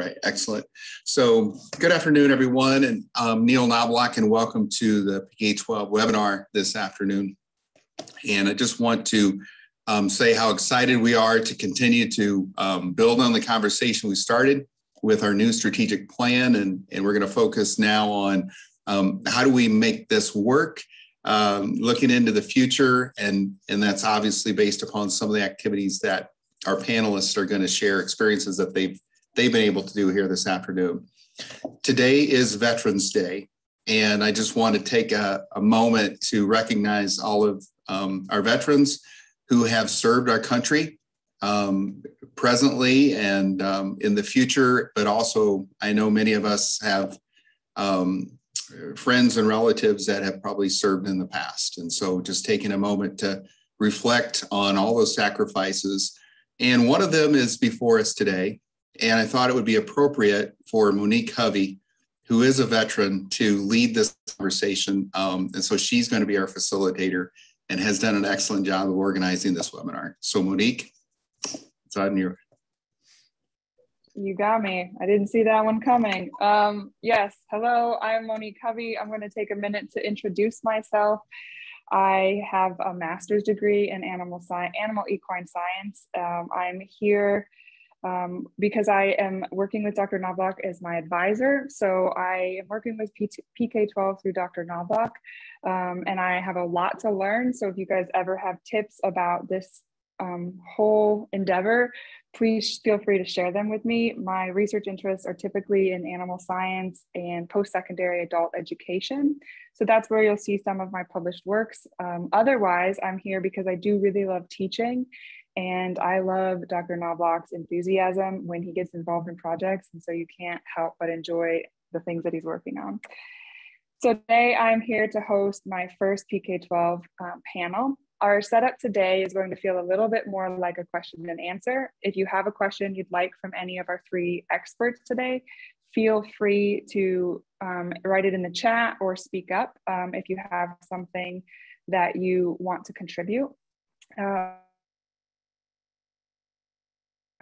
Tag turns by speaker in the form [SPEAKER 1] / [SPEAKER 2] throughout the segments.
[SPEAKER 1] right, excellent. So good afternoon, everyone, and I'm Neil Knoblach, and welcome to the PK-12 webinar this afternoon. And I just want to say how excited we are to continue to build on the conversation we started with our new strategic plan, and we're going to focus now on how do we make this work, looking into the future, and that's obviously based upon some of the activities that our panelists are going to share experiences that they've been able to do here this afternoon. Today is Veterans Day, and I just want to take a moment to recognize all of our veterans who have served our country presently and in the future, but also I know many of us have friends and relatives that have probably served in the past. And so just taking a moment to reflect on all those sacrifices. And one of them is before us today. And I thought it would be appropriate for Monique Hovey, who is a veteran, to lead this conversation. And so she's going to be our facilitator and has done an excellent job of organizing this webinar. So Monique, it's on you.
[SPEAKER 2] You got me. I didn't see that one coming. Yes, hello, I'm Monique Hovey. I'm going to take a minute to introduce myself. I have a master's degree in animal equine science. I'm here because I am working with Dr. Knoblach as my advisor. So I am working with PK-12 through Dr. Knoblach, and I have a lot to learn. So if you guys ever have tips about this whole endeavor, please feel free to share them with me. My research interests are typically in animal science and post-secondary adult education. So that's where you'll see some of my published works. Otherwise, I'm here because I do really love teaching, and I love Dr. Knoblach's enthusiasm when he gets involved in projects. And so you can't help but enjoy the things that he's working on. So today I'm here to host my first PK-12 panel. Our setup today is going to feel a little bit more like a question and answer. If you have a question you'd like from any of our three experts today, feel free to write it in the chat or speak up if you have something that you want to contribute. I'm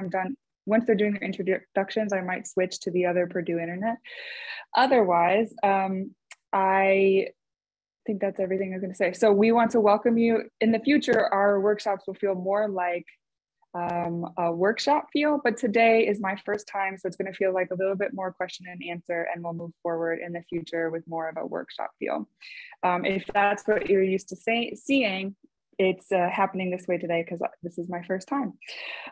[SPEAKER 2] done. Once they're doing their introductions, I might switch to the other Purdue internet. Otherwise, I think that's everything I'm going to say. So we want to welcome you. In the future, our workshops will feel more like a workshop feel, but today is my first time, so it's going to feel like a little bit more question and answer, and we'll move forward in the future with more of a workshop feel. If that's what you're used to seeing, it's happening this way today because this is my first time.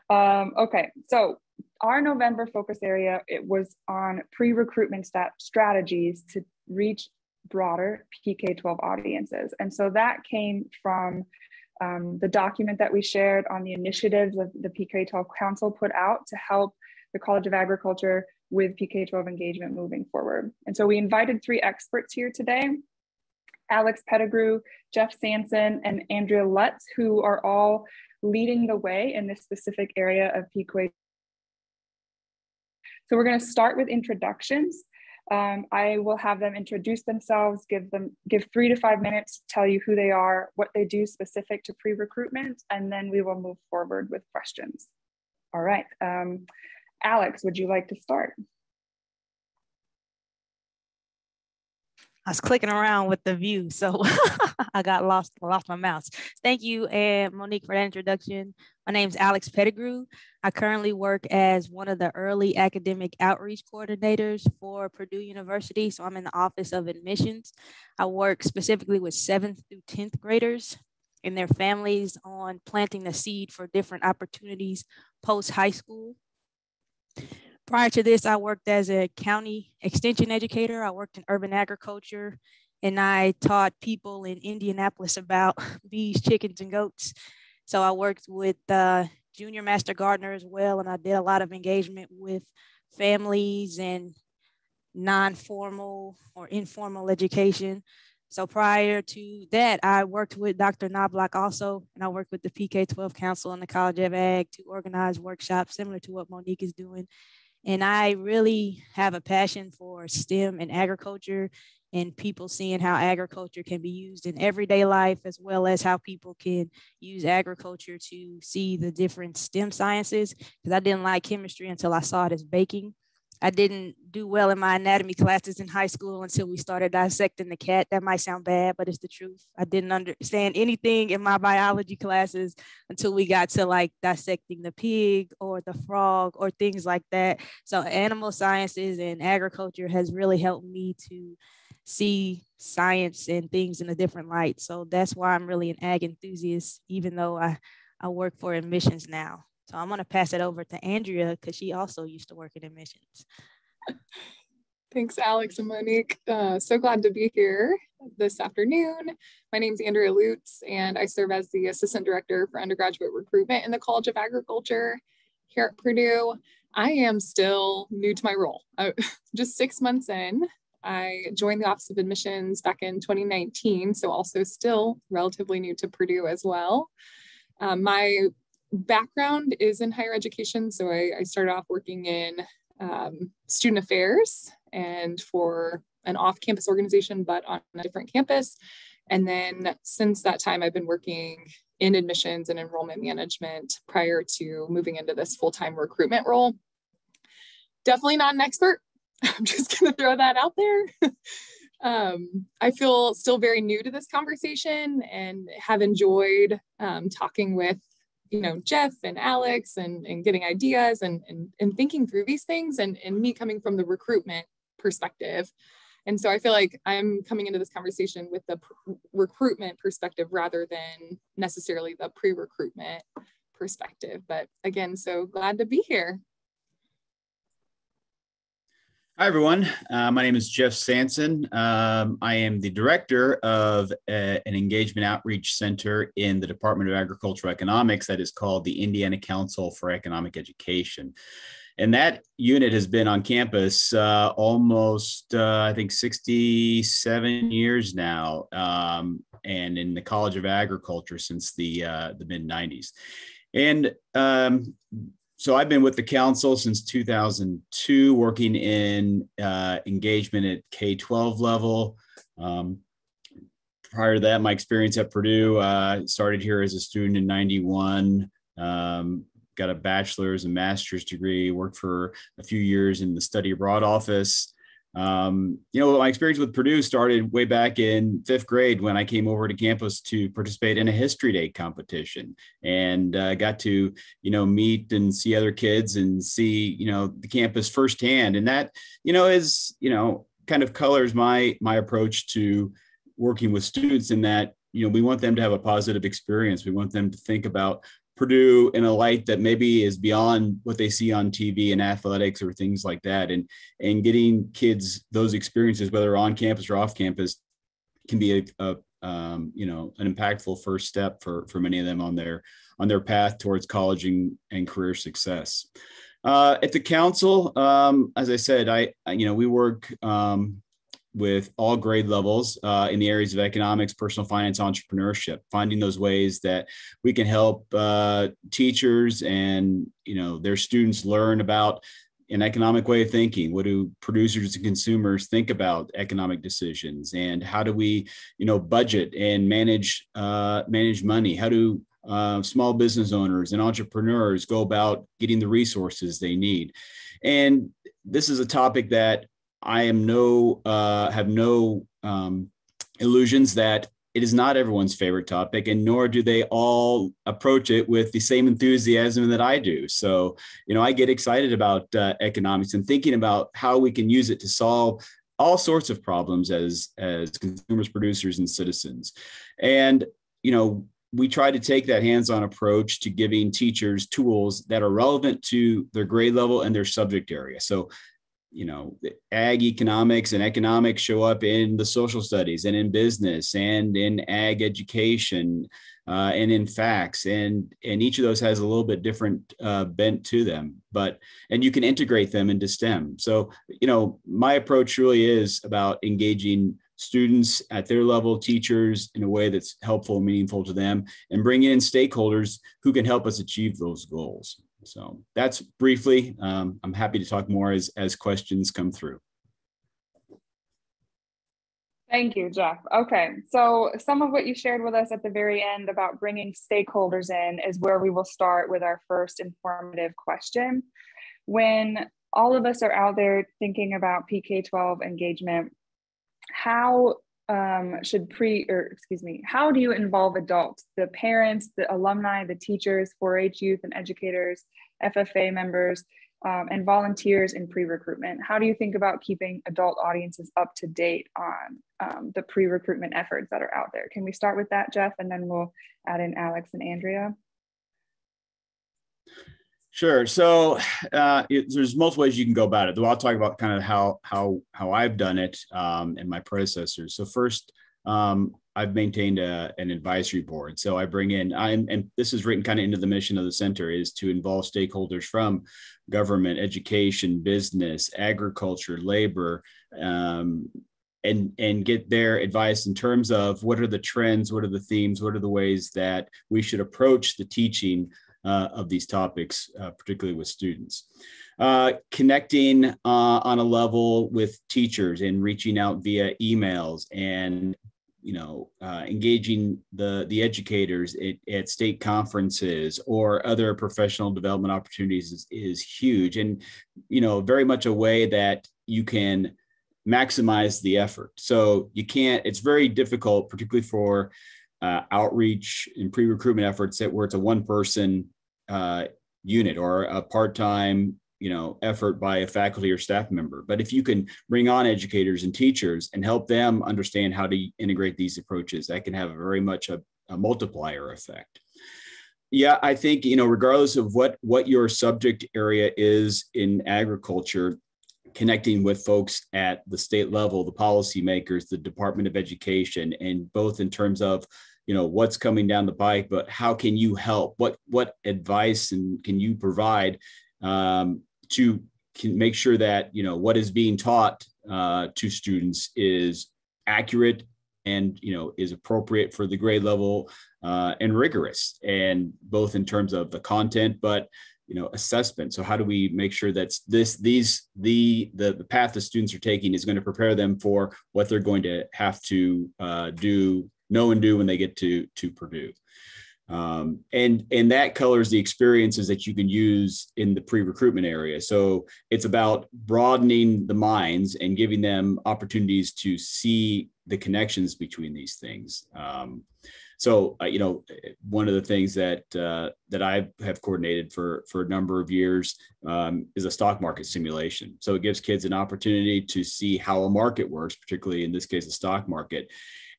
[SPEAKER 2] Okay, so our November focus area, it was on pre-recruitment strategies to reach broader PK-12 audiences. And so that came from the document that we shared on the initiatives that the PK-12 Council put out to help the College of Agriculture with PK-12 engagement moving forward. And so we invited three experts here today: Alex Pettigrew, Jeff Sanson, and Andrea Lutz, who are all leading the way in this specific area of PK. So we're going to start with introductions. I will have them introduce themselves, give 3 to 5 minutes to tell you who they are, what they do specific to pre-recruitment, and then we will move forward with questions. All right, Alex, would you like to start?
[SPEAKER 3] I was clicking around with the view, so I lost my mouse. Thank you, Monique, for that introduction. My name is Alex Pettigrew. I currently work as one of the early academic outreach coordinators for Purdue University, so I'm in the Office of Admissions. I work specifically with 7th through 10th graders and their families on planting the seed for different opportunities post-high school. Prior to this, I worked as a county extension educator. I worked in urban agriculture, and I taught people in Indianapolis about bees, chickens, and goats. So I worked with junior master gardener as well, and I did a lot of engagement with families and non-formal or informal education. So prior to that, I worked with Dr. Knoblach also, and I worked with the PK-12 Council and the College of Ag to organize workshops similar to what Monique is doing. And I really have a passion for STEM and agriculture, and people seeing how agriculture can be used in everyday life, as well as how people can use agriculture to see the different STEM sciences. Because I didn't like chemistry until I saw it as baking. I didn't do well in my anatomy classes in high school until we started dissecting the cat. That might sound bad, but it's the truth. I didn't understand anything in my biology classes until we got to like dissecting the pig or the frog or things like that. So animal sciences and agriculture has really helped me to see science and things in a different light. So that's why I'm really an ag enthusiast, even though I work for admissions now. So I'm going to pass it over to Andrea because she also used to work in admissions.
[SPEAKER 4] Thanks, Alex and Monique. So glad to be here this afternoon. My name is Andrea Lutz, and I serve as the Assistant Director for Undergraduate Recruitment in the College of Agriculture here at Purdue. I am still new to my role. Just 6 months in. I joined the Office of Admissions back in 2019, so also still relatively new to Purdue as well. My background is in higher education, so I started off working in student affairs and for an off-campus organization, but on a different campus. And then since that time, I've been working in admissions and enrollment management prior to moving into this full-time recruitment role. Definitely not an expert. I'm just going to throw that out there. I feel still very new to this conversation and have enjoyed talking with Jeff and Alex and getting ideas and thinking through these things and me coming from the recruitment perspective. And so I feel like I'm coming into this conversation with the recruitment perspective rather than necessarily the pre-recruitment perspective. But again, so glad to be here.
[SPEAKER 5] Hi, everyone. My name is Jeff Sanson. I am the director of an engagement outreach center in the Department of Agricultural Economics that is called the Indiana Council for Economic Education. And that unit has been on campus almost, I think, 67 years now, and in the College of Agriculture since the mid-90s. And so I've been with the council since 2002, working in engagement at K-12 level. Prior to that, my experience at Purdue, started here as a student in 91, got a bachelor's and master's degree, worked for a few years in the study abroad office. My experience with Purdue started way back in 5th grade when I came over to campus to participate in a History Day competition and got to, meet and see other kids and see, the campus firsthand. And that, is, kind of colors my approach to working with students in that, we want them to have a positive experience. We want them to think about Purdue in a light that maybe is beyond what they see on TV and athletics or things like that. And getting kids those experiences, whether on campus or off campus, can be an impactful first step for many of them on their path towards college and career success. At the council, as I said, we work with all grade levels in the areas of economics, personal finance, entrepreneurship, finding those ways that we can help teachers and their students learn about an economic way of thinking. What do producers and consumers think about economic decisions, and how do we budget and manage money? How do small business owners and entrepreneurs go about getting the resources they need? And this is a topic that I have no illusions that it is not everyone's favorite topic, and nor do they all approach it with the same enthusiasm that I do. So, I get excited about economics and thinking about how we can use it to solve all sorts of problems as consumers, producers, and citizens. And, we try to take that hands-on approach to giving teachers tools that are relevant to their grade level and their subject area. So, ag economics and economics show up in the social studies and in business and in ag education and in facts. And each of those has a little bit different bent to them, and you can integrate them into STEM. So, my approach really is about engaging students at their level, teachers in a way that's helpful and meaningful to them, and bringing in stakeholders who can help us achieve those goals. So that's briefly. I'm happy to talk more as questions come through.
[SPEAKER 2] Thank you, Jeff. Okay, so some of what you shared with us at the very end about bringing stakeholders in is where we will start with our first informative question. When all of us are out there thinking about PK-12 engagement. How how do you involve adults, the parents, the alumni, the teachers, 4-H youth and educators, FFA members, and volunteers in pre-recruitment? How do you think about keeping adult audiences up to date on the pre-recruitment efforts that are out there? Can we start with that, Jeff, and then we'll add in Alex and Andrea?
[SPEAKER 5] Sure. So there's multiple ways you can go about it. Though I'll talk about kind of how I've done it and my predecessors. So first, I've maintained an advisory board. So I bring in, and this is written kind of into the mission of the center, is to involve stakeholders from government, education, business, agriculture, labor, and get their advice in terms of what are the trends, what are the themes, what are the ways that we should approach the teaching of these topics, particularly with students. Connecting on a level with teachers and reaching out via emails and engaging the educators at state conferences or other professional development opportunities is huge, and very much a way that you can maximize the effort. So it's very difficult, particularly for outreach and pre-recruitment efforts where it's a one-person unit or a part-time effort by a faculty or staff member. But if you can bring on educators and teachers and help them understand how to integrate these approaches, that can have very much a multiplier effect. Yeah, I think, regardless of what your subject area is in agriculture, connecting with folks at the state level, the policymakers, the Department of Education, and both in terms of what's coming down the pike, but how can you help? What advice can you provide to make sure that what is being taught to students is accurate and is appropriate for the grade level and rigorous, and both in terms of the content, but assessment. So how do we make sure that the path the students are taking is going to prepare them for what they're going to have to know and do when they get to Purdue? And that colors the experiences that you can use in the pre-recruitment area. So it's about broadening the minds and giving them opportunities to see the connections between these things. So one of the things that I have coordinated for a number of years is a stock market simulation. So it gives kids an opportunity to see how a market works, particularly in this case, the stock market.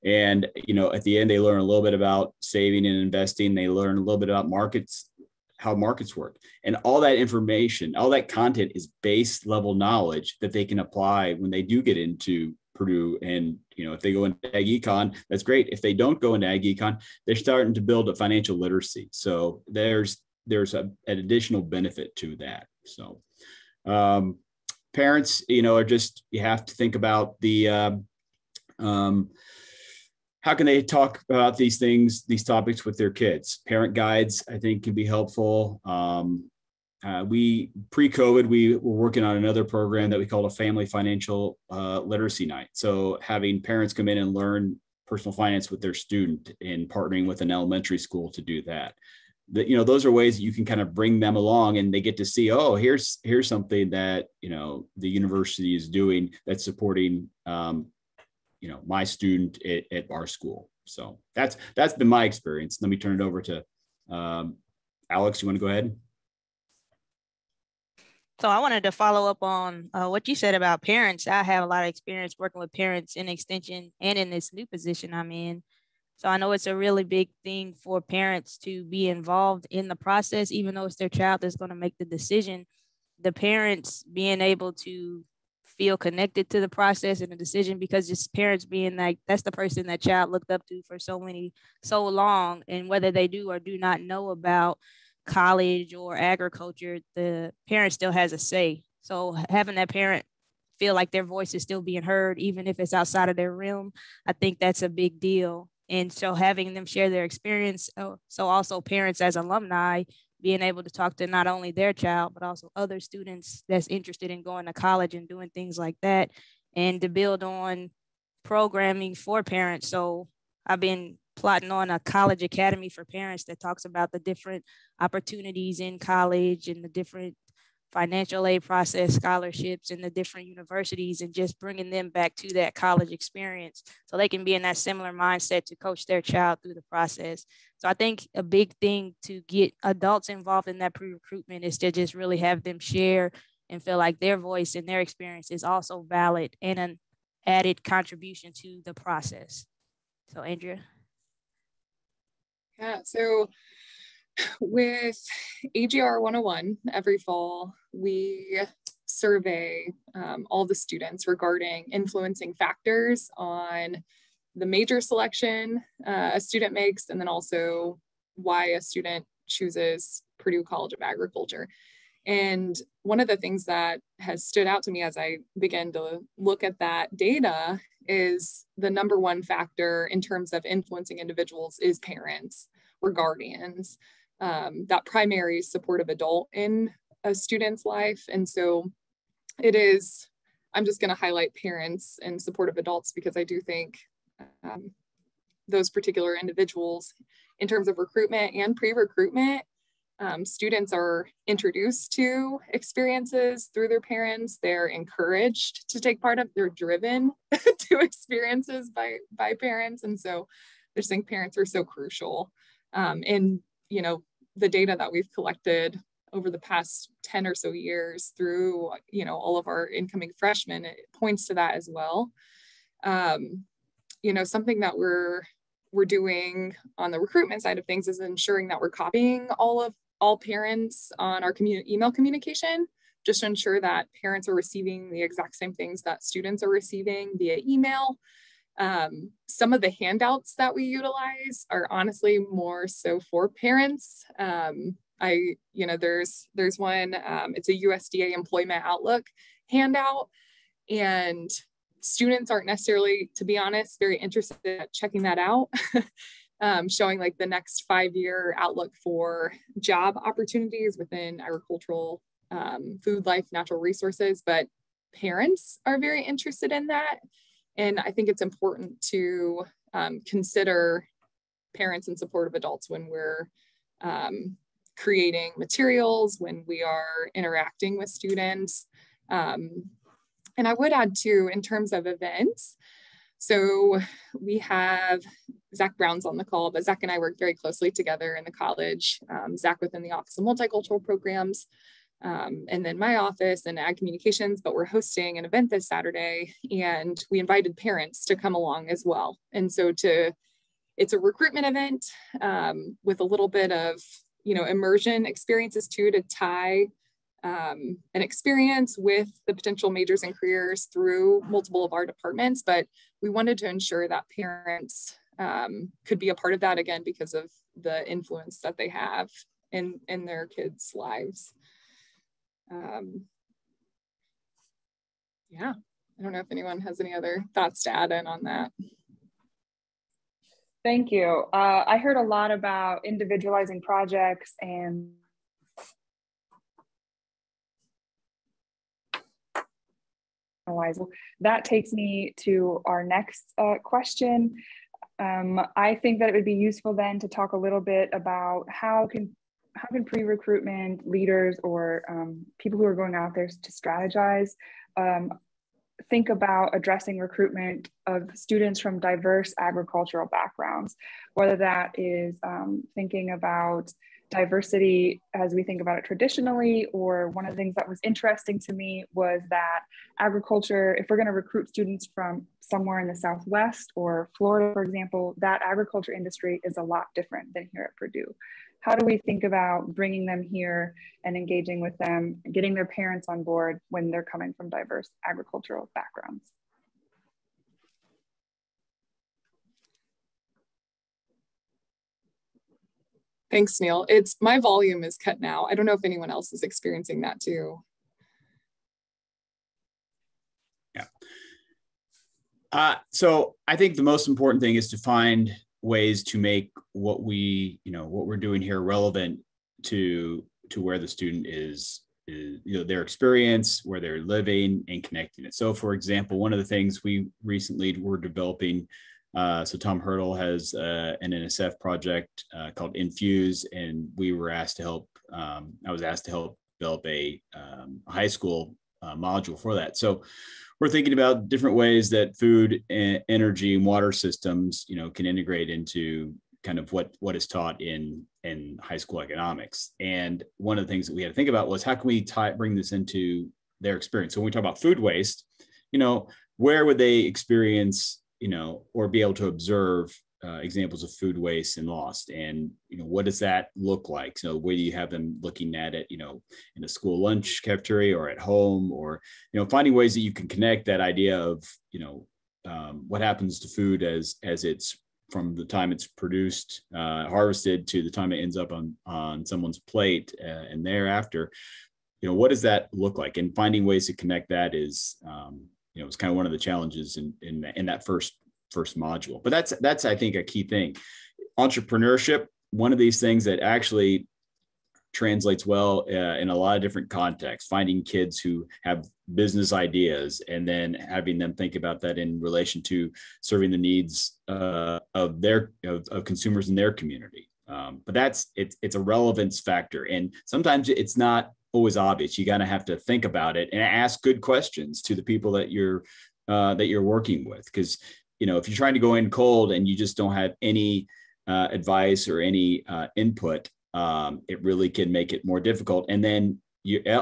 [SPEAKER 5] And, at the end, they learn a little bit about saving and investing. They learn a little bit about markets, how markets work. And all that information, all that content is base level knowledge that they can apply when they do get into Purdue. And, if they go into ag econ, that's great. If they don't go into ag econ, they're starting to build a financial literacy. So there's an additional benefit to that. So parents, you have to think about the, how can they talk about these things, these topics with their kids? Parent guides, I think, can be helpful. Pre-COVID, we were working on another program that we called a family financial literacy night. So having parents come in and learn personal finance with their student and partnering with an elementary school to do that. Those are ways that you can kind of bring them along and they get to see, oh, here's something that, the university is doing that's supporting my student at our school. So that's been my experience. Let me turn it over to Alex. You want to go ahead?
[SPEAKER 3] So I wanted to follow up on what you said about parents. I have a lot of experience working with parents in extension and in this new position I'm in. So I know it's a really big thing for parents to be involved in the process, even though it's their child that's going to make the decision. The parents being able to feel connected to the process and the decision, because just parents being like, that's the person that child looked up to for so long. And whether they do or do not know about college or agriculture, the parent still has a say. So having that parent feel like their voice is still being heard, even if it's outside of their realm, I think that's a big deal. And so having them share their experience, so also parents as alumni being able to talk to not only their child, but also other students that's interested in going to college and doing things like that, and to build on programming for parents. So I've been plotting on a college academy for parents that talks about the different opportunities in college and the different financial aid process, scholarships in the different universities, and just bringing them back to that college experience so they can be in that similar mindset to coach their child through the process. So I think a big thing to get adults involved in that pre-recruitment is to just really have them share and feel like their voice and their experience is also valid and an added contribution to the process. So Andrea.
[SPEAKER 4] Yeah, so with AGR 101, every fall, we survey all the students regarding influencing factors on the major selection a student makes, and then also why a student chooses Purdue College of Agriculture. And one of the things that has stood out to me as I began to look at that data is the number one factor in terms of influencing individuals is parents or guardians. That primary supportive adult in a student's life. And so it is, I'm just going to highlight parents and supportive adults because I do think those particular individuals in terms of recruitment and pre-recruitment, students are introduced to experiences through their parents. They're encouraged to take part of, they're driven to experiences by parents. And so I just think parents are so crucial. And, you know, the data that we've collected over the past 10 or so years through, you know, all of our incoming freshmen, it points to that as well. You know, something that we're doing on the recruitment side of things is ensuring that we're copying all parents on our email communication, just to ensure that parents are receiving the exact same things that students are receiving via email. Some of the handouts that we utilize are honestly more so for parents. You know, there's one, it's a USDA Employment Outlook handout, and students aren't necessarily, to be honest, very interested in checking that out, showing like the next 5-year outlook for job opportunities within agricultural, food, life, natural resources, but parents are very interested in that. And I think it's important to consider parents and supportive adults when we're creating materials, when we are interacting with students. And I would add too, in terms of events, so we have Zach Brown's on the call, but Zach and I work very closely together in the college, Zach within the Office of Multicultural Programs, and then my office and Ag Communications, but we're hosting an event this Saturday and we invited parents to come along as well. And so it's a recruitment event with a little bit of, you know, immersion experiences too, to tie an experience with the potential majors and careers through multiple of our departments. But we wanted to ensure that parents could be a part of that, again, because of the influence that they have in their kids' lives. Yeah, I don't know if anyone has any other thoughts to add in on that.
[SPEAKER 2] Thank you. I heard a lot about individualizing projects and that takes me to our next question. I think that it would be useful then to talk a little bit about how can pre-recruitment leaders or people who are going out there to strategize think about addressing recruitment of students from diverse agricultural backgrounds, whether that is thinking about diversity as we think about it traditionally, or one of the things that was interesting to me was that agriculture, if we're going to recruit students from somewhere in the Southwest or Florida, for example, that agriculture industry is a lot different than here at Purdue. How do we think about bringing them here and engaging with them, getting their parents on board when they're coming from diverse agricultural backgrounds?
[SPEAKER 4] Thanks, Neil. My volume is cut now. I don't know if anyone else is experiencing that too.
[SPEAKER 5] Yeah. So I think the most important thing is to find ways to make what we're doing here relevant to where the student is, their experience, where they're living, and connecting it. So, for example, one of the things we recently were developing. So Tom Hurdle has an NSF project called Infuse, and we were asked to help. I was asked to help develop a high school module for that. So we're thinking about different ways that food, energy, and water systems, can integrate into kind of what is taught in high school economics. And one of the things that we had to think about was how can we bring this into their experience. So when we talk about food waste, where would they experience, or be able to observe examples of food waste and loss, and what does that look like? So where do you have them looking at it, in a school lunch cafeteria or at home, or finding ways that you can connect that idea of what happens to food as it's from the time it's produced, harvested, to the time it ends up on someone's plate, and thereafter, what does that look like? And finding ways to connect that is it's kind of one of the challenges in that first module. But that's I think a key thing. Entrepreneurship, one of these things that actually translates well in a lot of different contexts, finding kids who have business ideas and then having them think about that in relation to serving the needs of consumers in their community. But it's a relevance factor, and sometimes it's not always obvious. You kind of have to think about it and ask good questions to the people that you're working with, because if you're trying to go in cold and you just don't have any advice or any input, it really can make it more difficult. And then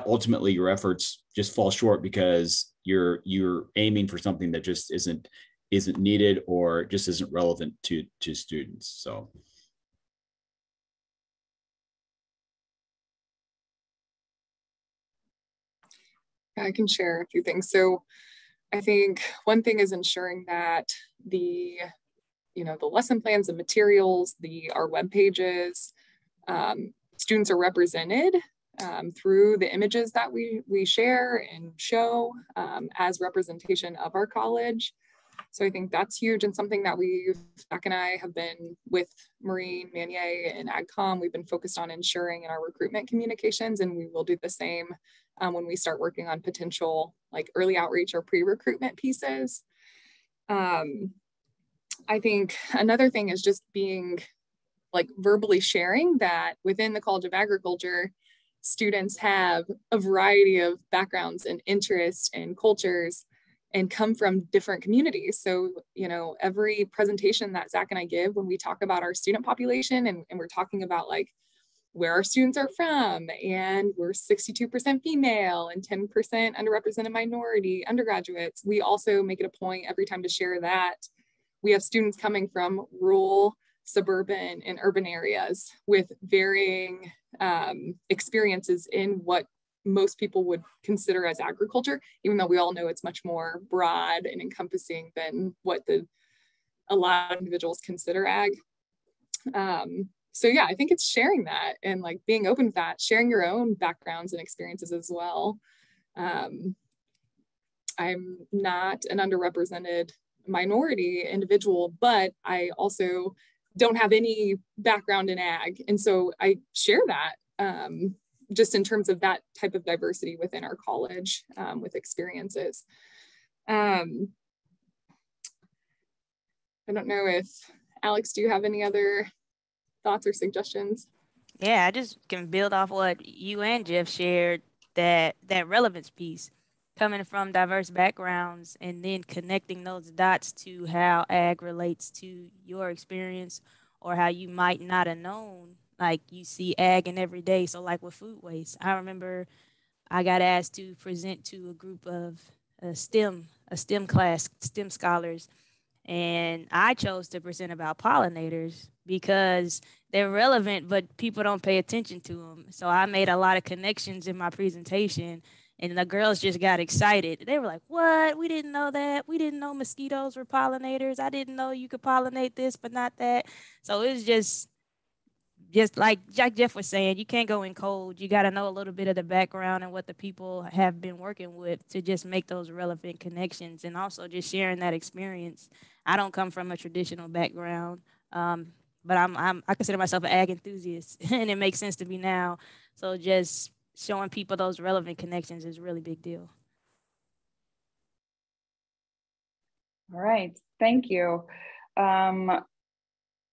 [SPEAKER 5] ultimately your efforts just fall short because you're aiming for something that just isn't needed or just isn't relevant to students. So.
[SPEAKER 4] I can share a few things. So I think one thing is ensuring that the lesson plans and materials, our web pages, students are represented through the images that we share and show as representation of our college. So I think that's huge, and something that Zach and I have been with Marine, Manier, and AgCom, we've been focused on ensuring in our recruitment communications, and we will do the same when we start working on potential like early outreach or pre-recruitment pieces. I think another thing is just being like verbally sharing that within the College of Agriculture, students have a variety of backgrounds and interests and cultures and come from different communities. So, every presentation that Zach and I give when we talk about our student population and we're talking about like where our students are from, and we're 62% female and 10% underrepresented minority undergraduates, we also make it a point every time to share that we have students coming from rural, suburban, and urban areas with varying experiences in what most people would consider as agriculture, even though we all know it's much more broad and encompassing than what a lot of individuals consider ag. So yeah, I think it's sharing that and like being open to that, sharing your own backgrounds and experiences as well. I'm not an underrepresented minority individual, but I also don't have any background in ag. And so I share that just in terms of that type of diversity within our college with experiences. I don't know if, Alex, do you have any other thoughts or suggestions?
[SPEAKER 3] Yeah, I just can build off what you and Jeff shared, that relevance piece, coming from diverse backgrounds and then connecting those dots to how ag relates to your experience or how you might not have known. Like you see ag in every day. So like with food waste, I remember I got asked to present to a group of STEM scholars, and I chose to present about pollinators because they're relevant, but people don't pay attention to them. So I made a lot of connections in my presentation, and the girls just got excited. They were like, what? We didn't know that. We didn't know mosquitoes were pollinators. I didn't know you could pollinate this, but not that. So it was just like Jeff was saying, you can't go in cold. You got to know a little bit of the background and what the people have been working with to just make those relevant connections, and also just sharing that experience. I don't come from a traditional background, but I consider myself an ag enthusiast, and it makes sense to me now. So just showing people those relevant connections is a really big deal.
[SPEAKER 2] All right, thank you.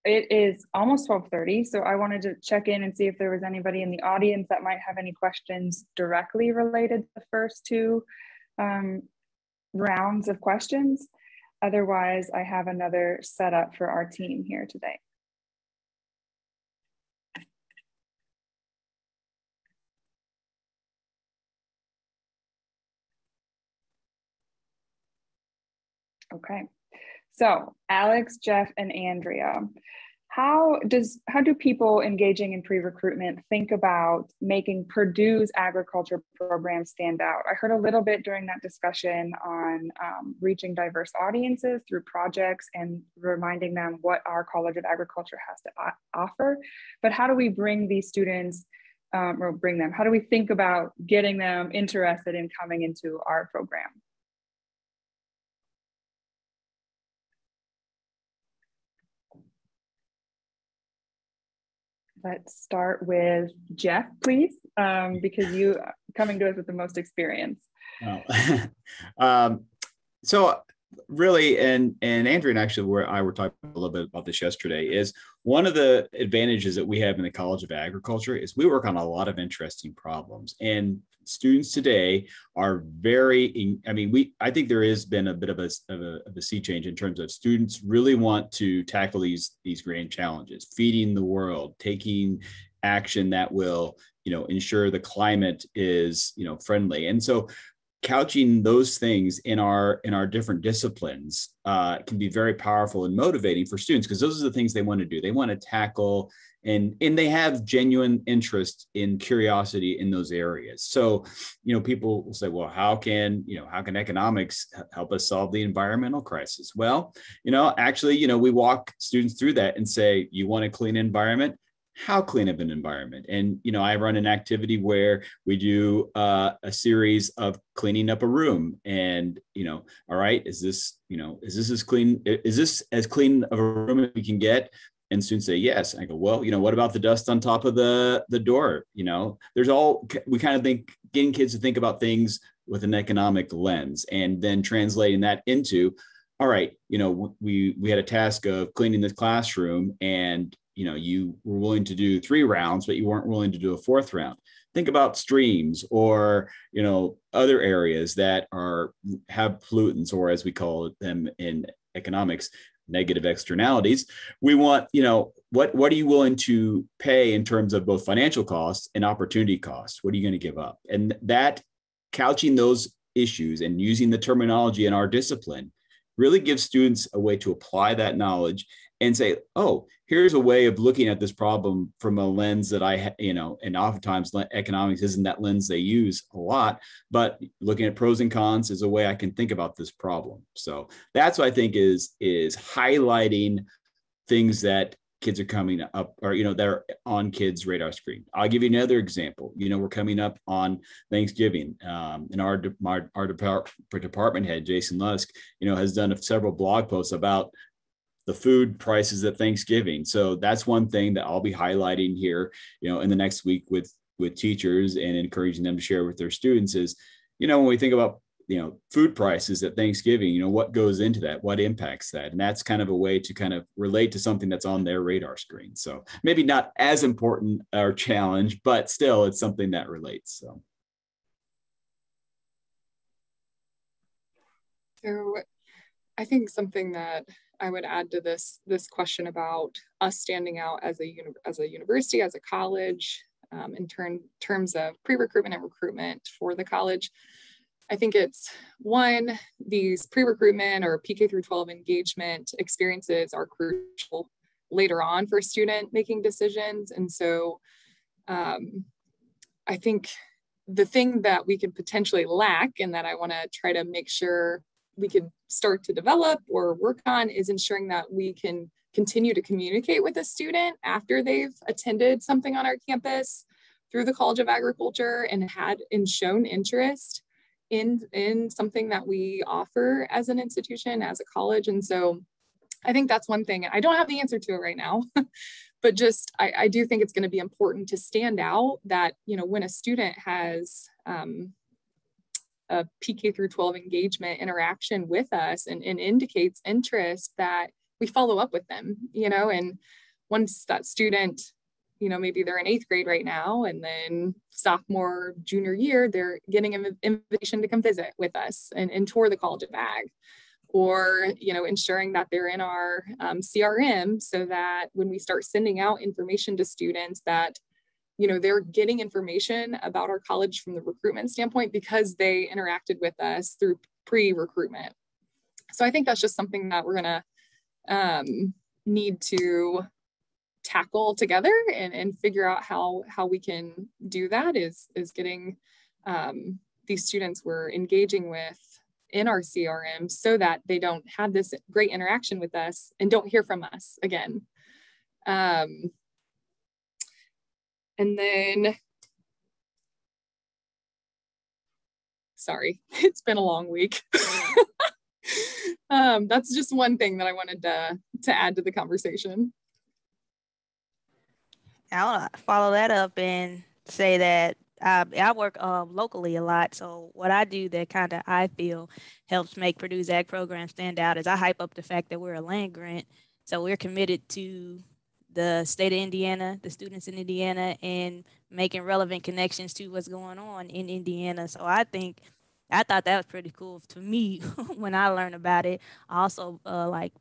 [SPEAKER 2] it is almost 12:30, so I wanted to check in and see if there was anybody in the audience that might have any questions directly related to the first two rounds of questions. Otherwise, I have another setup for our team here today. Okay, so Alex, Jeff, and Andrea, how do people engaging in pre-recruitment think about making Purdue's agriculture program stand out? I heard a little bit during that discussion on reaching diverse audiences through projects and reminding them what our College of Agriculture has to offer. But how do we bring these students how do we think about getting them interested in coming into our program? Let's start with Jeff, please, because you coming to us with the most experience.
[SPEAKER 5] So really, and Andrea and actually I were talking a little bit about this yesterday, is one of the advantages that we have in the College of Agriculture is we work on a lot of interesting problems, and students today are very, I think there has been a bit of a sea change in terms of students really want to tackle these grand challenges, feeding the world, taking action that will, ensure the climate is, friendly. And so couching those things in our different disciplines can be very powerful and motivating for students, because those are the things they want to do. They want to tackle, and they have genuine interest in curiosity in those areas. So, people will say, well, how can economics help us solve the environmental crisis? Well, actually, we walk students through that and say, you want a clean environment? How clean of an environment? And, I run an activity where we do a series of cleaning up a room, and, all right, is this as clean? Is this as clean of a room as we can get? And students say yes. I go, well, what about the dust on top of the door? We kind of think, getting kids to think about things with an economic lens, and then translating that into, all right, we had a task of cleaning this classroom, and you were willing to do 3 rounds, but you weren't willing to do a 4th round. Think about streams or, other areas that have pollutants, or as we call them in economics, negative externalities. We want, what are you willing to pay in terms of both financial costs and opportunity costs? What are you going to give up? And that, couching those issues and using the terminology in our discipline really gives students a way to apply that knowledge and say, oh, here's a way of looking at this problem from a lens that and oftentimes economics isn't that lens they use a lot, but looking at pros and cons is a way I can think about this problem. So that's what I think is highlighting things that kids are coming up, or, that are on kids' radar screen. I'll give you another example. We're coming up on Thanksgiving, and our department head, Jason Lusk, has done several blog posts about the food prices at Thanksgiving. So that's one thing that I'll be highlighting here, in the next week with teachers, and encouraging them to share with their students is, when we think about, food prices at Thanksgiving, what goes into that, what impacts that. And that's kind of a way to kind of relate to something that's on their radar screen. So maybe not as important or challenge, but still it's something that relates. So
[SPEAKER 4] I think something that I would add to this question about us standing out as a university, as a college, in terms of pre-recruitment and recruitment for the college. I think it's one, these pre-recruitment or PK-12 engagement experiences are crucial later on for a student making decisions. And so I think the thing that we could potentially lack, and that I want to try to make sure we could start to develop or work on, is ensuring that we can continue to communicate with a student after they've attended something on our campus through the College of Agriculture and shown interest in something that we offer as an institution, as a college. And so I think that's one thing. I don't have the answer to it right now, but just, I do think it's going to be important to stand out that, when a student has a PK through 12 engagement interaction with us and indicates interest, that we follow up with them, and once that student, maybe they're in 8th grade right now, and then sophomore, junior year, they're getting an invitation to come visit with us and tour the College of Ag, or, ensuring that they're in our CRM, so that when we start sending out information to students that, they're getting information about our college from the recruitment standpoint because they interacted with us through pre-recruitment. So I think that's just something that we're going to need to tackle together and figure out how we can do that is getting these students we're engaging with in our CRM so that they don't have this great interaction with us and don't hear from us again. And then, sorry, it's been a long week. That's just one thing that I wanted to add to the conversation.
[SPEAKER 3] I want to follow that up and say that I work locally a lot. So what I do that kind of I feel helps make Purdue's ag program stand out is I hype up the fact that we're a land grant. So we're committed to the state of Indiana, the students in Indiana, and making relevant connections to what's going on in Indiana. So I thought that was pretty cool to me when I learned about it. I also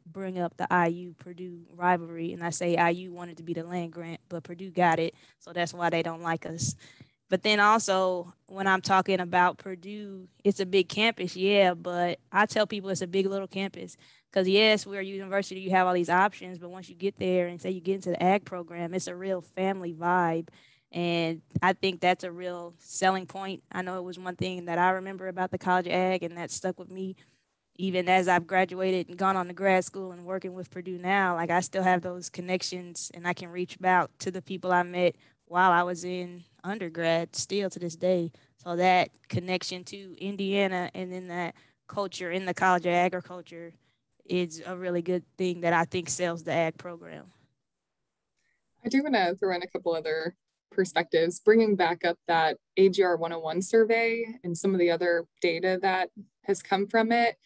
[SPEAKER 3] bring up the IU-Purdue rivalry, and I say IU wanted to be the land grant, but Purdue got it, so that's why they don't like us. But then also, when I'm talking about Purdue, it's a big campus, yeah, but I tell people it's a big little campus. Because yes, we're a university, you have all these options, but once you get there and say you get into the ag program, it's a real family vibe. And I think that's a real selling point. I know it was one thing that I remember about the College of Ag, and that stuck with me even as I've graduated and gone on to grad school and working with Purdue now. Like, I still have those connections, and I can reach out to the people I met while I was in undergrad still to this day. So that connection to Indiana and then that culture in the College of Agriculture is a really good thing that I think sells the ag program.
[SPEAKER 4] I do want to throw in a couple other perspectives, bringing back up that AGR 101 survey and some of the other data that has come from it.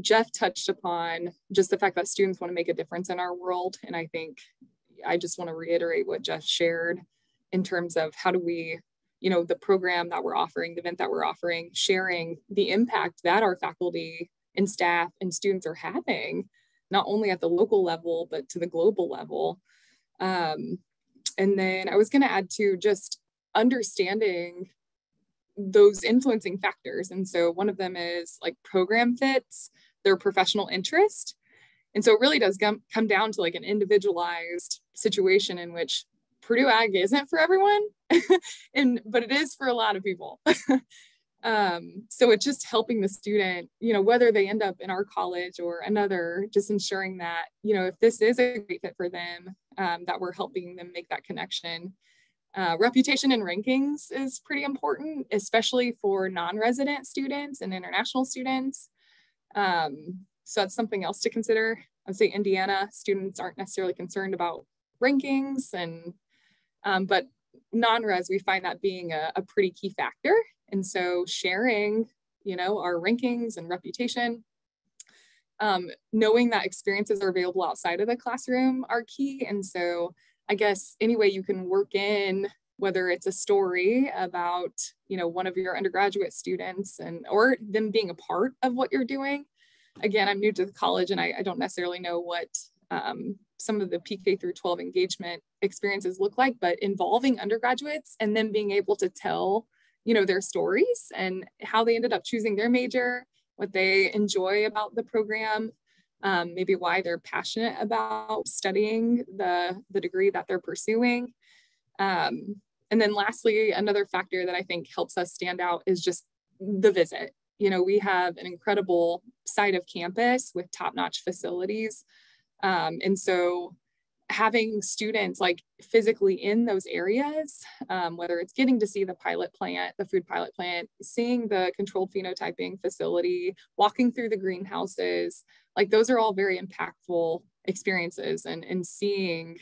[SPEAKER 4] Jeff touched upon just the fact that students want to make a difference in our world. And I think I just want to reiterate what Jeff shared in terms of how do we, the program that we're offering, the event that we're offering, sharing the impact that our faculty and staff and students are having, not only at the local level, but to the global level. And then I was going to add to just understanding those influencing factors. And so one of them is like program fits, their professional interest. And so it really does come down to like an individualized situation in which Purdue Ag isn't for everyone, but it is for a lot of people. So it's just helping the student, whether they end up in our college or another, just ensuring that, if this is a great fit for them, that we're helping them make that connection. Reputation and rankings is pretty important, especially for non-resident students and international students. So that's something else to consider. I'd say Indiana students aren't necessarily concerned about rankings, but non-res, we find that being a pretty key factor. And so sharing, our rankings and reputation, knowing that experiences are available outside of the classroom are key. And so I guess any way you can work in, whether it's a story about, one of your undergraduate students or them being a part of what you're doing. Again, I'm new to the college and I don't necessarily know what some of the PK-12 engagement experiences look like, but involving undergraduates and then being able to tell, their stories and how they ended up choosing their major, what they enjoy about the program, maybe why they're passionate about studying the degree that they're pursuing. And then lastly, another factor that I think helps us stand out is just the visit. We have an incredible site of campus with top-notch facilities. And so having students like physically in those areas, whether it's getting to see the pilot plant, the food pilot plant, seeing the controlled phenotyping facility, walking through the greenhouses, like those are all very impactful experiences and seeing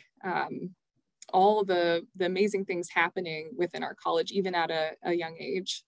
[SPEAKER 4] all the amazing things happening within our college, even at a young age.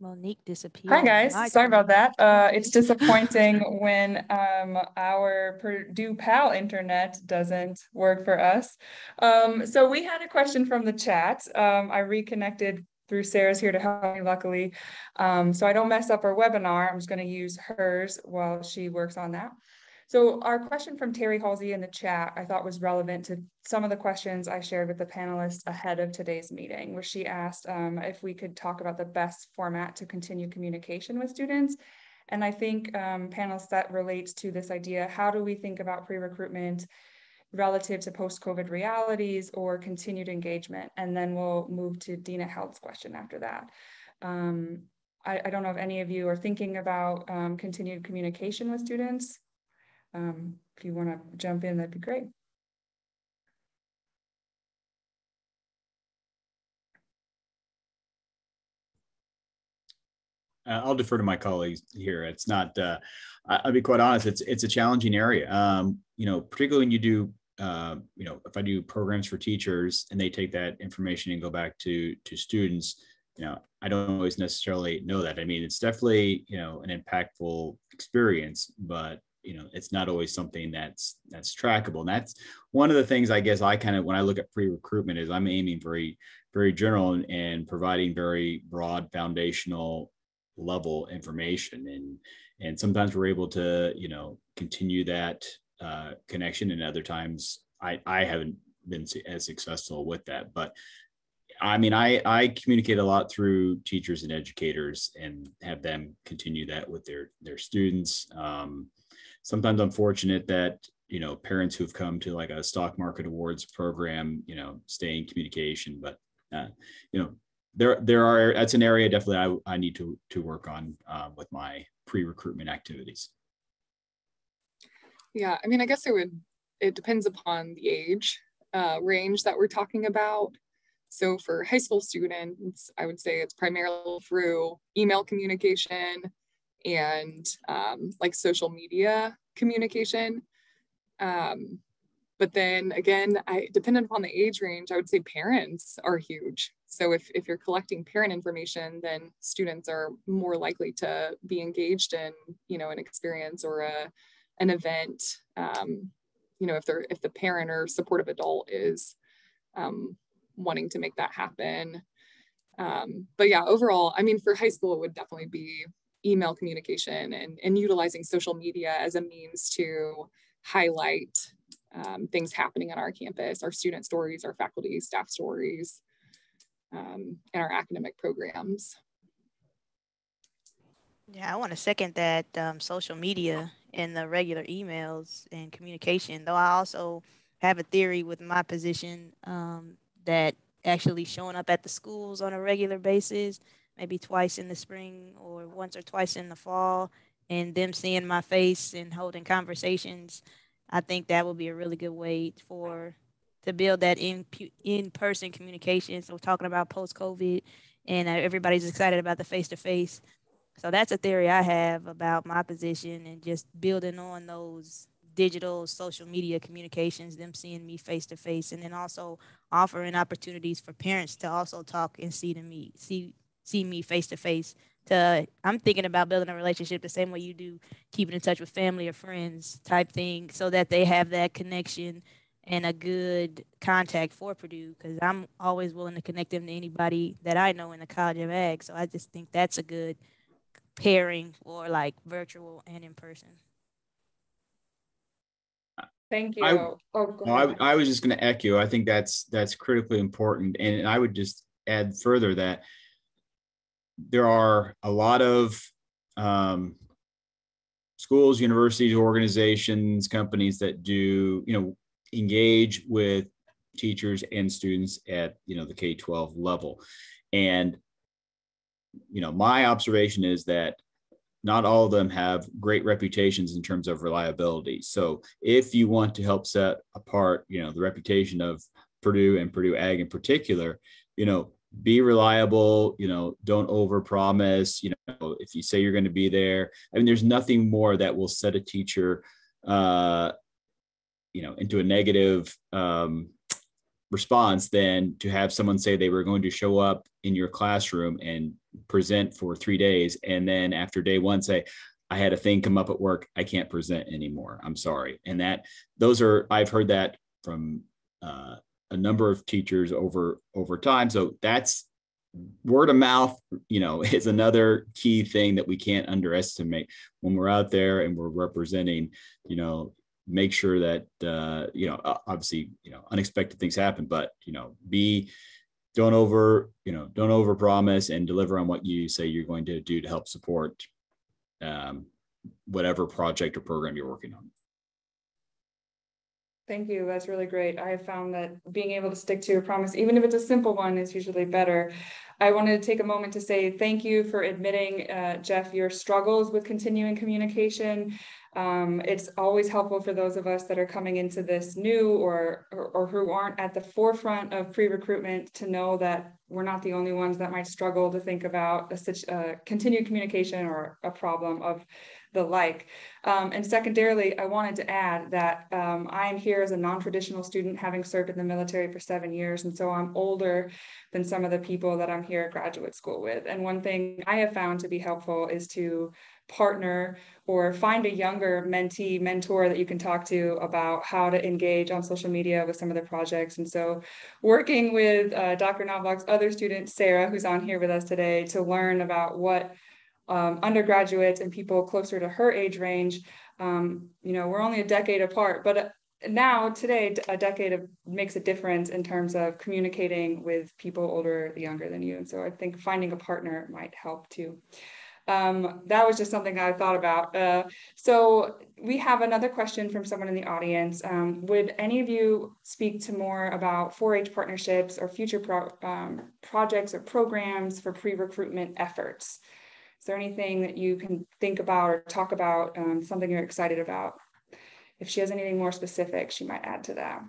[SPEAKER 3] Monique disappeared.
[SPEAKER 2] Hi guys, sorry about that. It's disappointing when our Purdue Pal internet doesn't work for us. So we had a question from the chat. I reconnected through Sarah's here to help me, luckily. So I don't mess up our webinar. I'm just going to use hers while she works on that. So our question from Terry Halsey in the chat, I thought was relevant to some of the questions I shared with the panelists ahead of today's meeting, where she asked if we could talk about the best format to continue communication with students. And I think panelists, that relates to this idea, how do we think about pre-recruitment relative to post-COVID realities or continued engagement? And then we'll move to Dina Held's question after that. I don't know if any of you are thinking about continued communication with students. If you want to jump in, that'd be great.
[SPEAKER 5] I'll defer to my colleagues here. It's not, I'll be quite honest, it's a challenging area. Particularly when you do, if I do programs for teachers and they take that information and go back to students, I don't always necessarily know that. I mean, it's definitely, an impactful experience, but it's not always something that's trackable. And that's one of the things I guess I kind of, when I look at pre-recruitment, is I'm aiming very, very general and providing very broad foundational level information. And sometimes we're able to, continue that connection. And other times I haven't been as successful with that. But I mean, I communicate a lot through teachers and educators and have them continue that with their students. Sometimes I'm fortunate that, parents who've come to like a stock market awards program, stay in communication, but, that's an area definitely I need to work on with my pre-recruitment activities.
[SPEAKER 4] Yeah, I mean, I guess it depends upon the age range that we're talking about. So for high school students, I would say it's primarily through email communication and like social media communication. But then again, dependent upon the age range, I would say parents are huge. So if you're collecting parent information, then students are more likely to be engaged in, an experience or an event. If the parent or supportive adult is wanting to make that happen. But yeah, overall, I mean, for high school, it would definitely be email communication and utilizing social media as a means to highlight things happening on our campus, our student stories, our faculty, staff stories, and our academic programs.
[SPEAKER 3] Yeah, I want to second that social media and the regular emails and communication, though I also have a theory with my position that actually showing up at the schools on a regular basis, maybe twice in the spring or once or twice in the fall, and them seeing my face and holding conversations, I think that would be a really good way to build that in-person communication. So talking about post-COVID, and everybody's excited about the face-to-face. So that's a theory I have about my position, and just building on those digital social media communications, them seeing me face-to-face, and then also offering opportunities for parents to also talk and see me face-to-face. I'm thinking about building a relationship the same way you do, keeping in touch with family or friends type thing, so that they have that connection and a good contact for Purdue, because I'm always willing to connect them to anybody that I know in the College of Ag. So I just think that's a good pairing for like virtual and in person.
[SPEAKER 2] Thank you.
[SPEAKER 5] I was just going to echo. I think that's critically important, and I would just add further that there are a lot of schools, universities, organizations, companies that do engage with teachers and students at the K-12 level, and my observation is that not all of them have great reputations in terms of reliability. So if you want to help set apart, the reputation of Purdue and Purdue Ag in particular, be reliable, don't overpromise. If you say you're going to be there, I mean, there's nothing more that will set a teacher, into a negative response than to have someone say they were going to show up in your classroom and present for 3 days. And then after day one, say, I had a thing come up at work. I can't present anymore. I'm sorry. And I've heard that from a number of teachers over time. So that's word of mouth, is another key thing that we can't underestimate when we're out there and we're representing, make sure that, obviously, unexpected things happen, but, don't over promise and deliver on what you say you're going to do to help support whatever project or program you're working on.
[SPEAKER 2] Thank you. That's really great. I have found that being able to stick to a promise, even if it's a simple one, is usually better. I wanted to take a moment to say thank you for admitting, Jeff, your struggles with continuing communication. It's always helpful for those of us that are coming into this new or who aren't at the forefront of pre-recruitment to know that we're not the only ones that might struggle to think about continued communication or a problem of the like. And secondarily, I wanted to add that I am here as a non-traditional student, having served in the military for 7 years. And so I'm older than some of the people that I'm here at graduate school with. And one thing I have found to be helpful is to partner or find a younger mentee, mentor that you can talk to about how to engage on social media with some of the projects. And so working with Dr. Knoblach's other student, Sarah, who's on here with us today, to learn about what undergraduates and people closer to her age range, we're only a decade apart, but now today, a decade makes a difference in terms of communicating with people older, younger than you. And so I think finding a partner might help too. That was just something I thought about. So we have another question from someone in the audience. Would any of you speak to more about 4-H partnerships or future projects or programs for pre-recruitment efforts? Is there anything that you can think about or talk about, something you're excited about? If she has anything more specific, she might add to that.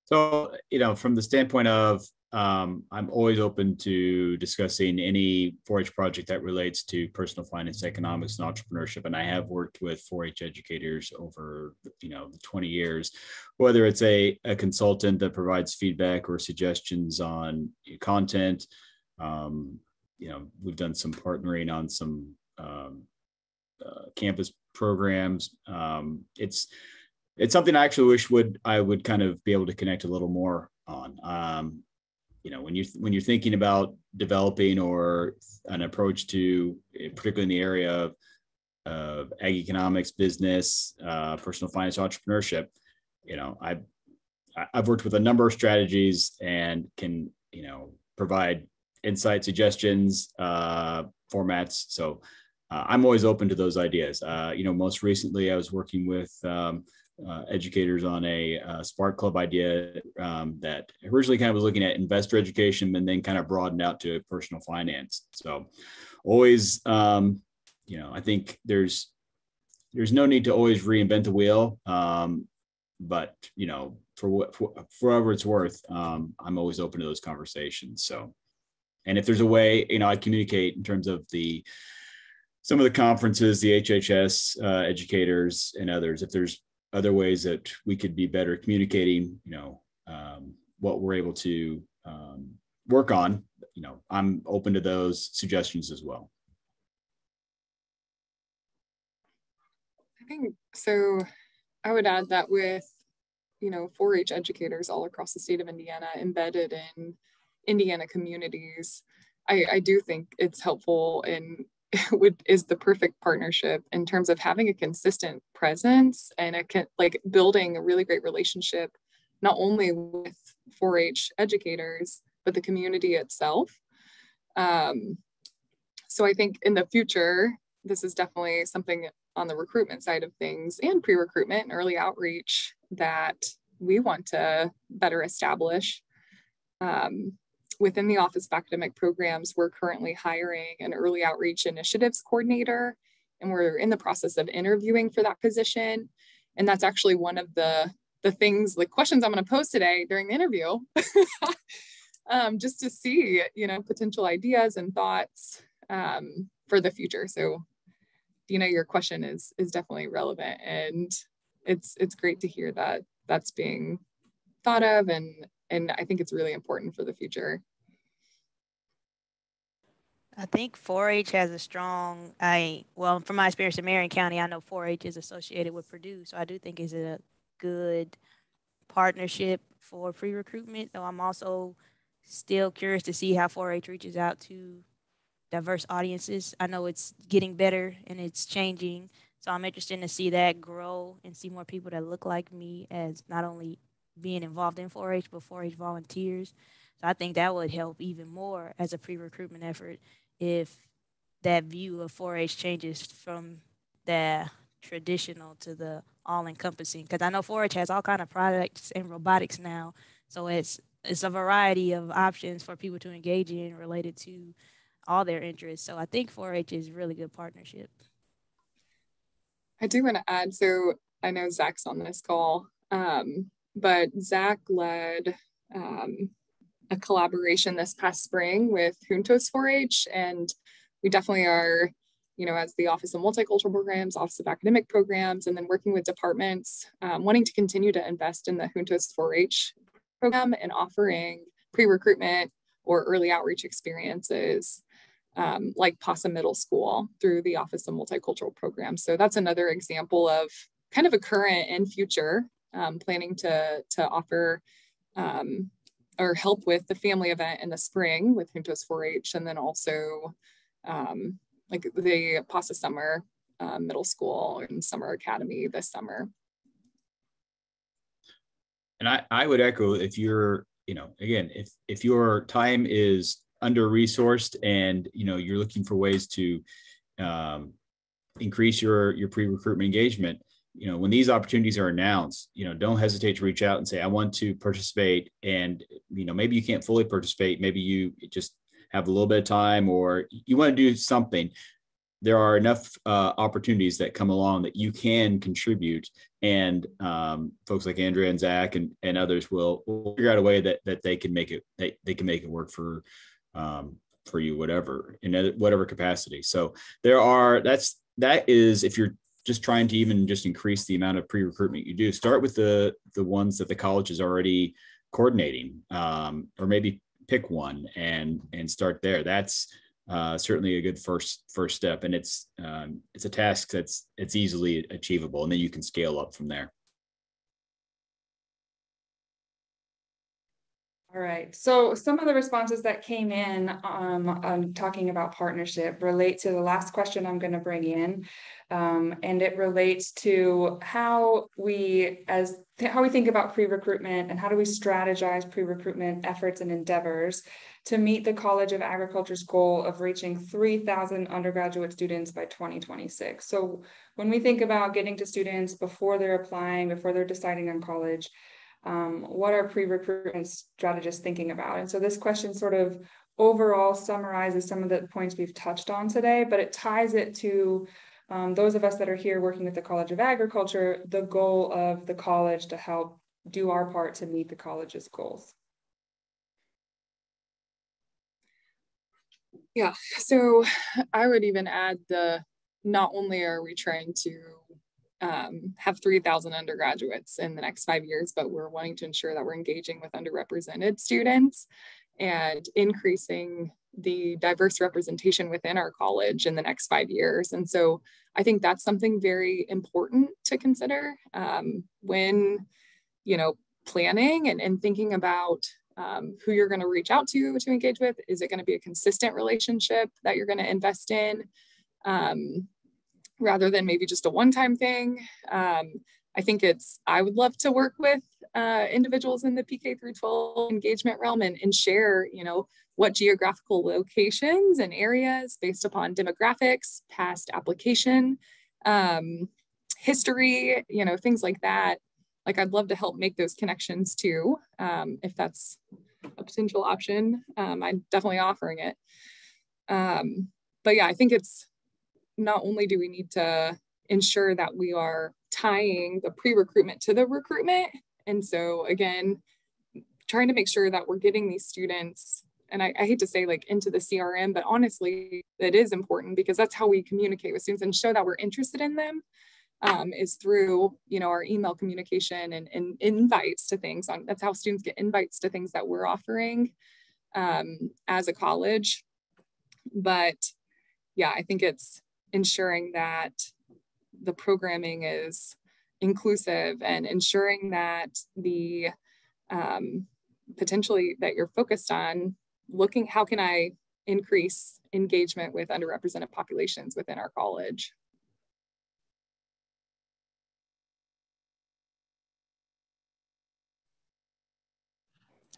[SPEAKER 5] So, from the standpoint of, I'm always open to discussing any 4-H project that relates to personal finance, economics, and entrepreneurship. And I have worked with 4-H educators over, 20 years, whether it's a consultant that provides feedback or suggestions on content. We've done some partnering on some campus programs. It's something I actually wish I would kind of be able to connect a little more on. When you're thinking about developing or an approach to, particularly in the area of ag economics, business, personal finance, entrepreneurship, I've worked with a number of strategies and can provide insight, suggestions, formats. So I'm always open to those ideas. Most recently I was working with educators on a Spark Club idea that originally kind of was looking at investor education and then kind of broadened out to personal finance. So always, I think there's no need to always reinvent the wheel. But, for whatever it's worth, I'm always open to those conversations. So, and if there's a way, I communicate in terms of some of the conferences, the HHS educators and others, if there's other ways that we could be better communicating, what we're able to work on, I'm open to those suggestions as well.
[SPEAKER 4] I think so. I would add that with, 4-H educators all across the state of Indiana embedded in Indiana communities, I do think it's helpful and is the perfect partnership in terms of having a consistent presence and building a really great relationship, not only with 4-H educators, but the community itself. So I think in the future, this is definitely something on the recruitment side of things and pre-recruitment and early outreach that we want to better establish. Within the Office of Academic Programs, we're currently hiring an early outreach initiatives coordinator, and we're in the process of interviewing for that position. And that's actually one of the questions I'm going to pose today during the interview, just to see, potential ideas and thoughts for the future. So your question is definitely relevant, and it's great to hear that that's being thought of, and I think it's really important for the future.
[SPEAKER 3] I think 4-H has a strong, well, from my experience in Marion County, I know 4-H is associated with Purdue, so I do think it's a good partnership for pre-recruitment, though I'm also still curious to see how 4-H reaches out to diverse audiences. I know it's getting better and it's changing, so I'm interested to see that grow and see more people that look like me as not only being involved in 4-H, but 4-H volunteers. So I think that would help even more as a pre-recruitment effort if that view of 4-H changes from the traditional to the all-encompassing. Because I know 4-H has all kind of products and robotics now, so it's a variety of options for people to engage in related to all their interests. So I think 4-H is a really good partnership.
[SPEAKER 4] I do want to add, so I know Zach's on this call, but Zach led a collaboration this past spring with Juntos 4-H, and we definitely are, as the Office of Multicultural Programs, Office of Academic Programs, and then working with departments, wanting to continue to invest in the Juntos 4-H program and offering pre-recruitment or early outreach experiences like PASA Middle School through the Office of Multicultural Programs. So that's another example of kind of a current and future planning to offer or help with the family event in the spring with Juntos 4-H, and then also like the PASA Summer Middle School and Summer Academy this summer.
[SPEAKER 5] And I would echo, if you're, again, if your time is under-resourced and, you're looking for ways to increase your pre-recruitment engagement, when these opportunities are announced, don't hesitate to reach out and say, I want to participate. And, maybe you can't fully participate. Maybe you just have a little bit of time, or you want to do something. There are enough opportunities that come along that you can contribute. And folks like Andrea and Zach and others will figure out a way that they can make it, they can make it work for you, whatever, in whatever capacity. So that is, if you're just trying to even just increase the amount of pre-recruitment you do, start with the ones that the college is already coordinating, or maybe pick one and start there. That's certainly a good first step, and it's a task it's easily achievable, and then you can scale up from there.
[SPEAKER 2] All right, so some of the responses that came in on talking about partnership relate to the last question I'm going to bring in, and it relates to how we think about pre-recruitment and how do we strategize pre-recruitment efforts and endeavors to meet the College of Agriculture's goal of reaching 3,000 undergraduate students by 2026. So when we think about getting to students before they're applying, before they're deciding on college, what are pre-recruitment strategists thinking about? And so this question sort of overall summarizes some of the points we've touched on today, but it ties it to those of us that are here working at the College of Agriculture, the goal of the college to help do our part to meet the college's goals.
[SPEAKER 4] Yeah, so I would even add not only are we trying to have 3,000 undergraduates in the next 5 years, but we're wanting to ensure that we're engaging with underrepresented students and increasing the diverse representation within our college in the next 5 years. And so I think that's something very important to consider when, planning and thinking about who you're going to reach out to engage with. Is it going to be a consistent relationship that you're going to invest in? Rather than maybe just a one-time thing. I think I would love to work with individuals in the PK-12 engagement realm and share, what geographical locations and areas based upon demographics, past application, history, things like that. Like, I'd love to help make those connections too, if that's a potential option. I'm definitely offering it. But yeah, I think it's, not only do we need to ensure that we are tying the pre-recruitment to the recruitment. And so again, trying to make sure that we're getting these students and I hate to say like into the CRM, but honestly, it is important because that's how we communicate with students and show that we're interested in them, is through, you know, our email communication and invites to things. That's how students get invites to things that we're offering as a college. But yeah, I think it's ensuring that the programming is inclusive and ensuring that the potentially that you're focused on looking, how can I increase engagement with underrepresented populations within our college?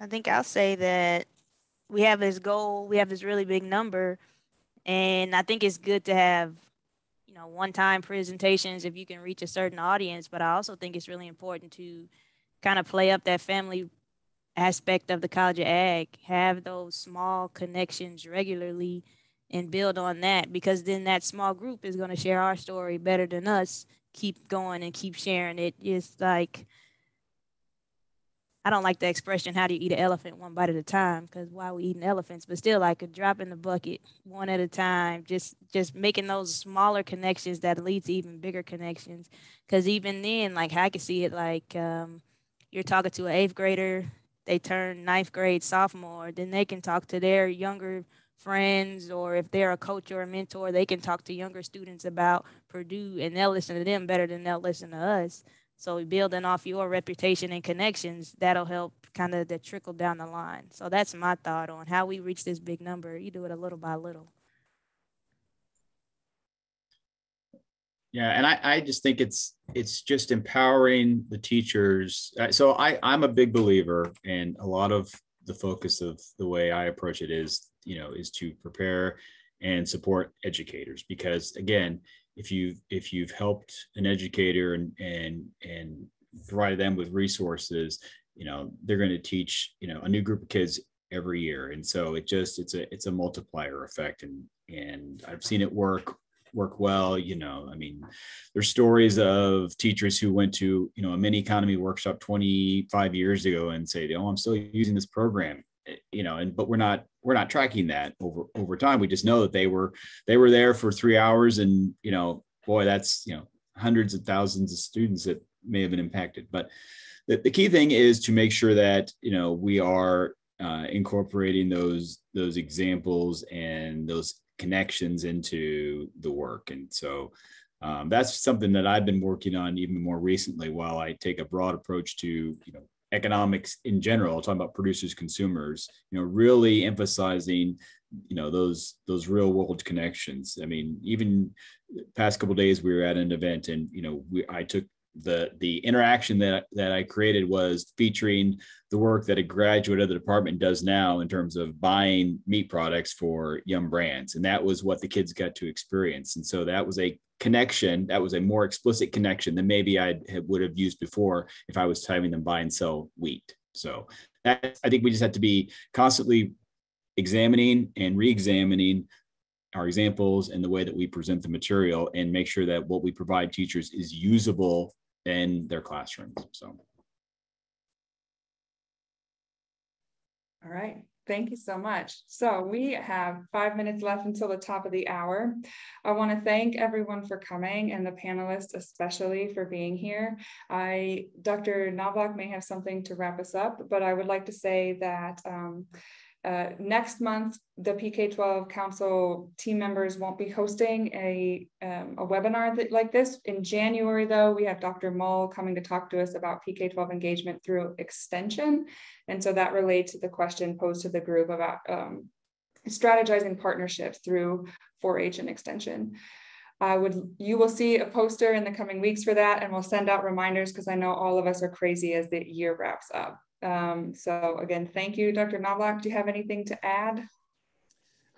[SPEAKER 3] I think I'll say that we have this goal, we have this really big number, and I think it's good to have, you know, one-time presentations if you can reach a certain audience, but I also think it's really important to kind of play up that family aspect of the College of Ag, have those small connections regularly and build on that, because then that small group is going to share our story better than us. Keep going and keep sharing it. It's like, I don't like the expression, how do you eat an elephant one bite at a time? Because why are we eating elephants? But still, like a drop in the bucket, one at a time, just making those smaller connections that lead to even bigger connections. Because even then, like I could see it like you're talking to an 8th grader, they turn 9th grade sophomore, then they can talk to their younger friends, or if they're a coach or a mentor, they can talk to younger students about Purdue, and they'll listen to them better than they'll listen to us. So building off your reputation and connections, that'll help kind of the trickle down the line. So that's my thought on how we reach this big number. You do it a little by little.
[SPEAKER 5] Yeah, and I just think it's just empowering the teachers. So I'm a big believer, and a lot of the focus of the way I approach it is, you know, is to prepare and support educators, because again, if you've helped an educator and provided them with resources, you know, they're going to teach, you know, a new group of kids every year, and so it's a multiplier effect, and I've seen it work well. You know, I mean, there's stories of teachers who went to, you know, a mini economy workshop 25 years ago and say, oh, I'm still using this program, you know, but we're not tracking that over time. We just know that they were there for 3 hours, and, you know, boy, that's, you know, hundreds of thousands of students that may have been impacted. But the key thing is to make sure that, you know, we are incorporating those examples and those connections into the work. And so that's something that I've been working on even more recently, while I take a broad approach to, you know, economics in general, talking about producers, consumers, you know, really emphasizing, you know, those real world connections. I mean, even past couple of days we were at an event, and, you know, I took the interaction that I created was featuring the work that a graduate of the department does now in terms of buying meat products for Yum Brands. And that was what the kids got to experience. And so that was a connection, that was a more explicit connection than maybe I would have used before if I was having them buy and sell wheat. So I think we just have to be constantly examining and re-examining our examples and the way that we present the material, and make sure that what we provide teachers is usable in their classrooms. So.
[SPEAKER 2] All right. Thank you so much. So we have 5 minutes left until the top of the hour. I want to thank everyone for coming, and the panelists especially for being here. Dr. Knoblach may have something to wrap us up, but I would like to say that next month, the PK-12 Council team members won't be hosting a webinar like this. In January, though, we have Dr. Mull coming to talk to us about PK-12 engagement through extension. And so that relates to the question posed to the group about strategizing partnerships through 4-H and extension. You will see a poster in the coming weeks for that, and we'll send out reminders, because I know all of us are crazy as the year wraps up. So again, thank you, Dr. Knoblach. Do you have anything to add?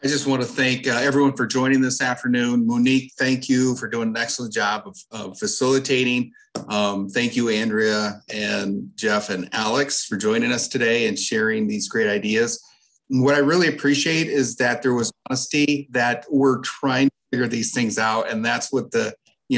[SPEAKER 1] I just want to thank everyone for joining this afternoon. Monique, thank you for doing an excellent job of facilitating. Thank you, Andrea and Jeff and Alex, for joining us today and sharing these great ideas. And what I really appreciate is that there was honesty, that we're trying to figure these things out. And that's what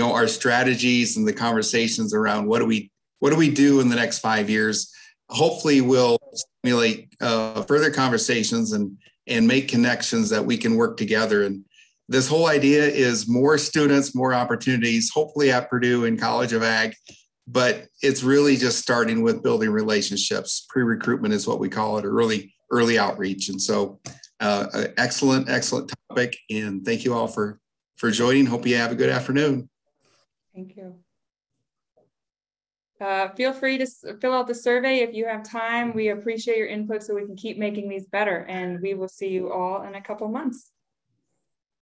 [SPEAKER 1] our strategies and the conversations around what do we do in the next 5 years, hopefully will stimulate further conversations and and make connections that we can work together. And this whole idea is more students, more opportunities, hopefully at Purdue and College of Ag, but it's really just starting with building relationships. Pre-recruitment is what we call it, early outreach. And so excellent topic. And thank you all for joining. Hope you have a good afternoon.
[SPEAKER 2] Thank you. Feel free to fill out the survey if you have time. We appreciate your input so we can keep making these better. And we will see you all in a couple months.